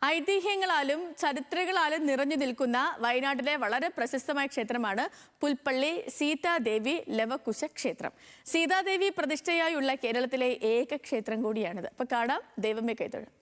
ഐതിഹ്യങ്ങളാലും ചരിത്രങ്ങളാലും നിറഞ്ഞു നിൽക്കുന്ന വയനാട്ടിലെ വളരെ പ്രശസ്തമായ ക്ഷേത്രമാണ് പുൽപ്പള്ളി സീതാദേവി ലവകുശ ക്ഷേത്രം. സീതാദേവി പ്രതിഷ്ഠയായുള്ള കേരളത്തിലെ ഏക ക്ഷേത്രം കൂടിയാണിത്. അപ്പോൾ കാണാം ദൈവമേ കൈതൊഴാം.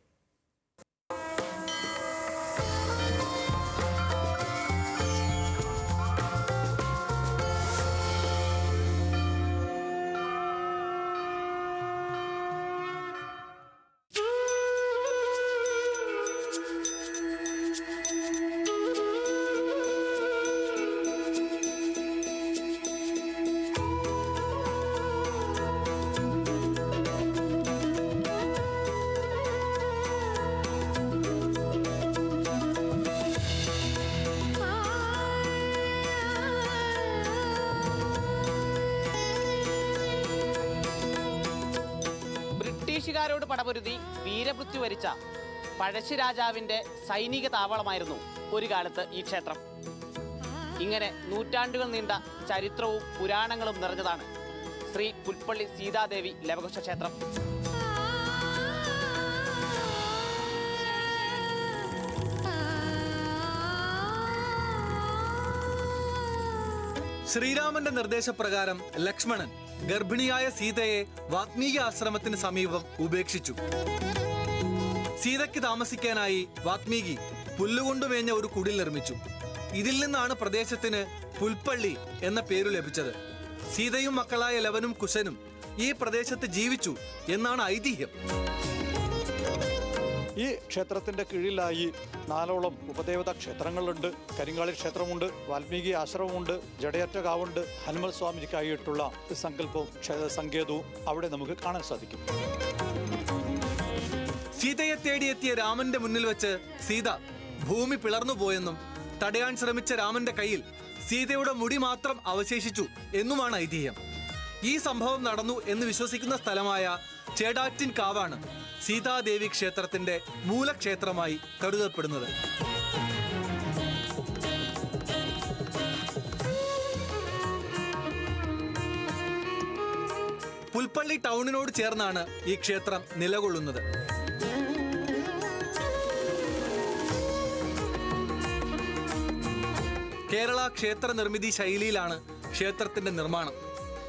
ബ്രിട്ടീഷുകാരോട് പടപൊരുതി വീരമൃത്യു വരിച്ച പഴശ്ശിരാജാവിൻ്റെ സൈനിക താവളമായിരുന്നു ഒരു കാലത്ത് ഈ ക്ഷേത്രം. ഇങ്ങനെ നൂറ്റാണ്ടുകൾ നീണ്ട ചരിത്രവും പുരാണങ്ങളും നിറഞ്ഞതാണ് ശ്രീ പുൽപ്പള്ളി സീതാദേവി ലവകുശ ക്ഷേത്രം. ശ്രീരാമന്റെ നിർദ്ദേശപ്രകാരം ലക്ഷ്മണൻ ഗർഭിണിയായ സീതയെ വാത്മീകി ആശ്രമത്തിന് സമീപം ഉപേക്ഷിച്ചു. സീതയ്ക്ക് താമസിക്കാനായി വാത്മീകി പുല്ലുകൊണ്ടുമേഞ്ഞ ഒരു കുടിൽ നിർമ്മിച്ചു. ഇതിൽ നിന്നാണ് പ്രദേശത്തിന് പുൽപ്പള്ളി എന്ന പേരു ലഭിച്ചത്. സീതയും മക്കളായ ലവനും കുശനും ഈ പ്രദേശത്ത് ജീവിച്ചു എന്നാണ് ഐതിഹ്യം. ഈ ക്ഷേത്രത്തിൻ്റെ കീഴിലായി 4ഓളം ഉപദേവതാ ക്ഷേത്രങ്ങളുണ്ട്. കരിങ്കാളി ക്ഷേത്രമുണ്ട്, വാൽമീകി ആശ്രമമുണ്ട്, ജഡയറ്റകാവുണ്ട്. ഹനുമൽ സ്വാമിക്കായിട്ടുള്ള സങ്കല്പവും സങ്കേതവും അവിടെ നമുക്ക് കാണാൻ സാധിക്കും. സീതയെ തേടിയെത്തിയ രാമന്റെ മുന്നിൽ വെച്ച് സീത ഭൂമി പിളർന്നുപോയെന്നും തടയാൻ ശ്രമിച്ച രാമന്റെ കയ്യിൽ സീതയുടെ മുടി മാത്രം അവശേഷിച്ചു എന്നുമാണ് ഐതിഹ്യം. ഈ സംഭവം നടന്നു എന്ന് വിശ്വസിക്കുന്ന സ്ഥലമായ ചേടാറ്റിൻ കാവാണ് സീതാദേവി ക്ഷേത്രത്തിന്റെ മൂലക്ഷേത്രമായി കരുതപ്പെടുന്നത്. പുൽപ്പള്ളി ടൗണിനോട് ചേർന്നാണ് ഈ ക്ഷേത്രം നിലകൊള്ളുന്നത്. കേരള ക്ഷേത്ര നിർമ്മിതി ശൈലിയിലാണ് ക്ഷേത്രത്തിന്റെ നിർമ്മാണം.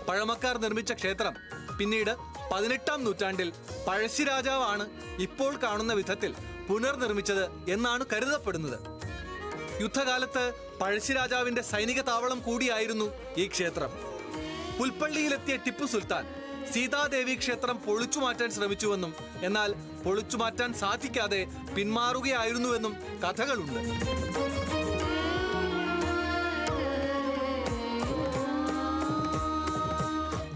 പഴമക്കാർ നിർമ്മിച്ച ക്ഷേത്രം പിന്നീട് 18-ാം നൂറ്റാണ്ടിൽ പഴശ്ശിരാജാവാണ് ഇപ്പോൾ കാണുന്ന വിധത്തിൽ പുനർനിർമ്മിച്ചത് എന്നാണ് കരുതപ്പെടുന്നത്. യുദ്ധകാലത്ത് പഴശ്ശിരാജാവിന്റെ സൈനിക താവളം കൂടിയായിരുന്നു ഈ ക്ഷേത്രം. പുൽപ്പള്ളിയിലെത്തിയ ടിപ്പു സുൽത്താൻ സീതാദേവി ക്ഷേത്രം പൊളിച്ചു മാറ്റാൻ ശ്രമിച്ചുവെന്നും എന്നാൽ പൊളിച്ചു മാറ്റാൻ സാധിക്കാതെ പിന്മാറുകയായിരുന്നുവെന്നും കഥകളുണ്ട്.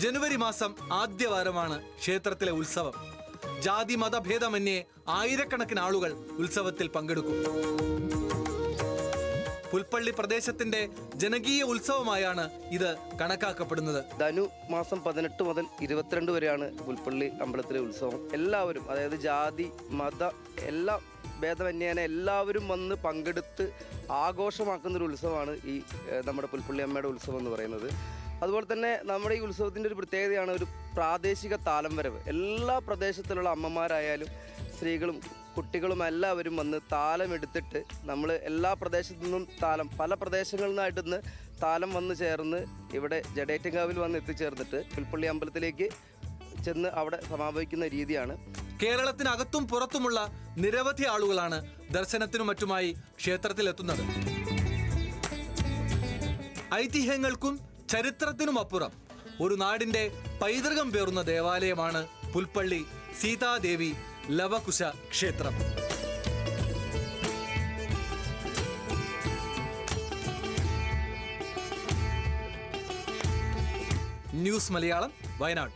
ജനുവരി മാസം ആദ്യവാരമാണ് ക്ഷേത്രത്തിലെ ഉത്സവം. ജാതി മതഭേദമന്യേ ആയിരക്കണക്കിന് ആളുകൾ ഉത്സവത്തിൽ പങ്കെടുക്കും. പുൽപ്പള്ളി പ്രദേശത്തിന്റെ ജനകീയ ഉത്സവമായാണ് ഇത് കണക്കാക്കപ്പെടുന്നത്. ധനു മാസം 18 മുതൽ 22 വരെയാണ് പുൽപ്പള്ളി അമ്പലത്തിലെ ഉത്സവം. എല്ലാവരും, അതായത് ജാതി മത എല്ലാ ഭേദമന്യേന എല്ലാവരും വന്ന് പങ്കെടുത്ത് ആഘോഷമാക്കുന്നൊരു ഉത്സവമാണ് ഈ നമ്മുടെ പുൽപ്പള്ളി അമ്മയുടെ ഉത്സവം എന്ന് പറയുന്നത്. അതുപോലെ തന്നെ നമ്മുടെ ഈ ഉത്സവത്തിൻ്റെ ഒരു പ്രത്യേകതയാണ് ഒരു പ്രാദേശിക താലം വരവ്. എല്ലാ പ്രദേശത്തിലുള്ള അമ്മമാരായാലും സ്ത്രീകളും കുട്ടികളും എല്ലാവരും വന്ന് താലം എടുത്തിട്ട് നമ്മൾ എല്ലാ പ്രദേശത്തു നിന്നും പല പ്രദേശങ്ങളിൽ നിന്നായിട്ട് ഇന്ന് താലം വന്ന് ചേർന്ന് ഇവിടെ ജഡേറ്റങ്കാവിൽ വന്ന് എത്തിച്ചേർന്നിട്ട് പുൽപ്പള്ളി അമ്പലത്തിലേക്ക് ചെന്ന് അവിടെ സമാപിക്കുന്ന രീതിയാണ്. കേരളത്തിനകത്തും പുറത്തുമുള്ള നിരവധി ആളുകളാണ് ദർശനത്തിനും മറ്റുമായി ക്ഷേത്രത്തിലെത്തുന്നത്. ഐതിഹ്യങ്ങൾക്കും ചരിത്രത്തിനുമപ്പുറം ഒരു നാടിന്റെ പൈതൃകം പേറുന്ന ദേവാലയമാണ് പുൽപ്പള്ളി സീതാദേവി ലവകുശ ക്ഷേത്രം. ന്യൂസ് മലയാളം, വയനാട്.